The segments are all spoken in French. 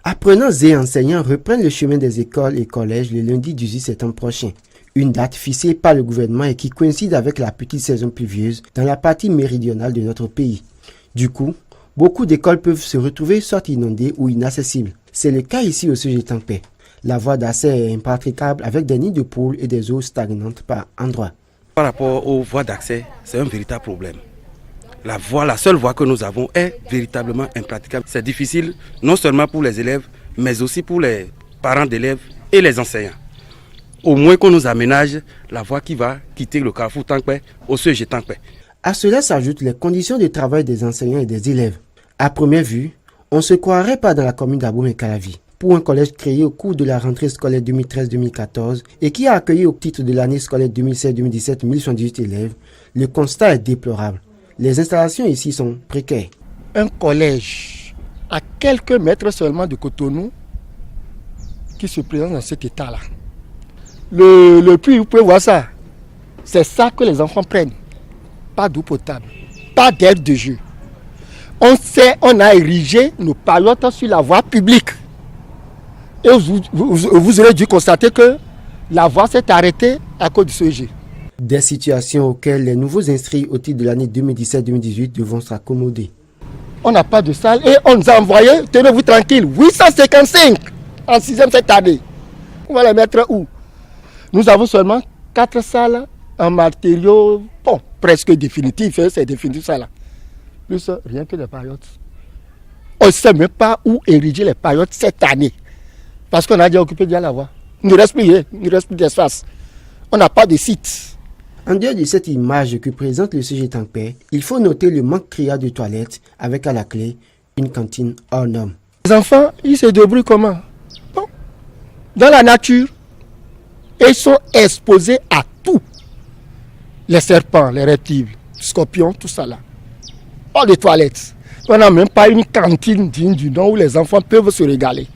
Apprenants et enseignants reprennent le chemin des écoles et collèges le lundi 18 septembre prochain. Une date fixée par le gouvernement et qui coïncide avec la petite saison pluvieuse dans la partie méridionale de notre pays. Du coup, beaucoup d'écoles peuvent se retrouver soit inondées ou inaccessibles. C'est le cas ici au Sujet-Tampais. La voie d'accès est impraticable avec des nids de poules et des eaux stagnantes par endroits. Par rapport aux voies d'accès, c'est un véritable problème. La seule voie que nous avons est véritablement impraticable. C'est difficile non seulement pour les élèves, mais aussi pour les parents d'élèves et les enseignants. Au moins qu'on nous aménage la voie qui va quitter le carrefour Tampais au Sujet-Tampais. À cela s'ajoutent les conditions de travail des enseignants et des élèves. À première vue, on ne se croirait pas dans la commune d'Aboum et Calavi. Pour un collège créé au cours de la rentrée scolaire 2013-2014 et qui a accueilli au titre de l'année scolaire 2016-2017 1118 élèves, le constat est déplorable. Les installations ici sont précaires. Un collège à quelques mètres seulement de Cotonou qui se présente dans cet état-là. Le puits, vous pouvez voir ça. C'est ça que les enfants prennent. Pas d'eau potable, pas d'aide de jeu. On a érigé nos paillotes sur la voie publique. Et vous aurez dû constater que la voie s'est arrêtée à cause de ce jet. Des situations auxquelles les nouveaux inscrits au titre de l'année 2017-2018 devront s'accommoder. On n'a pas de salle et on nous a envoyé, tenez-vous tranquille, 855 en 6e cette année. On va les mettre où? Nous avons seulement 4 salles en matériaux, bon, presque définitifs, hein, c'est définitif ça là. Plus rien que des paillotes. On ne sait même pas où ériger les paillotes cette année. Parce qu'on a déjà occupé déjà la voie. Il ne reste plus rien, il ne reste plus d'espace. On n'a pas de site. En dehors de cette image que présente le Sujet-Tampais, il faut noter le manque criard de toilettes avec à la clé une cantine hors norme. Les enfants, ils se débrouillent comment? Bon, dans la nature, ils sont exposés à tout. Les serpents, les reptiles, les scorpions, tout ça là. Pas de toilettes. On n'a même pas une cantine digne du nom où les enfants peuvent se régaler.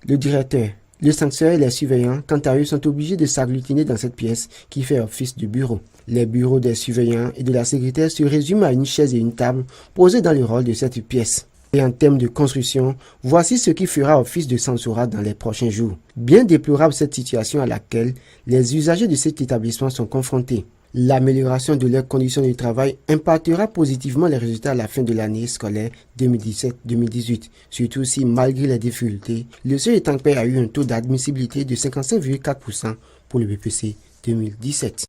Le directeur, le sanctuaire et les surveillants, quant à eux, sont obligés de s'agglutiner dans cette pièce qui fait office de bureau. Les bureaux des surveillants et de la secrétaire se résument à une chaise et une table posées dans le rôle de cette pièce. Et en termes de construction, voici ce qui fera office de censorat dans les prochains jours. Bien déplorable cette situation à laquelle les usagers de cet établissement sont confrontés. L'amélioration de leurs conditions de travail impactera positivement les résultats à la fin de l'année scolaire 2017-2018. Surtout si, malgré les difficultés, le Sujet-Tampais a eu un taux d'admissibilité de 55,4% pour le BPC 2017.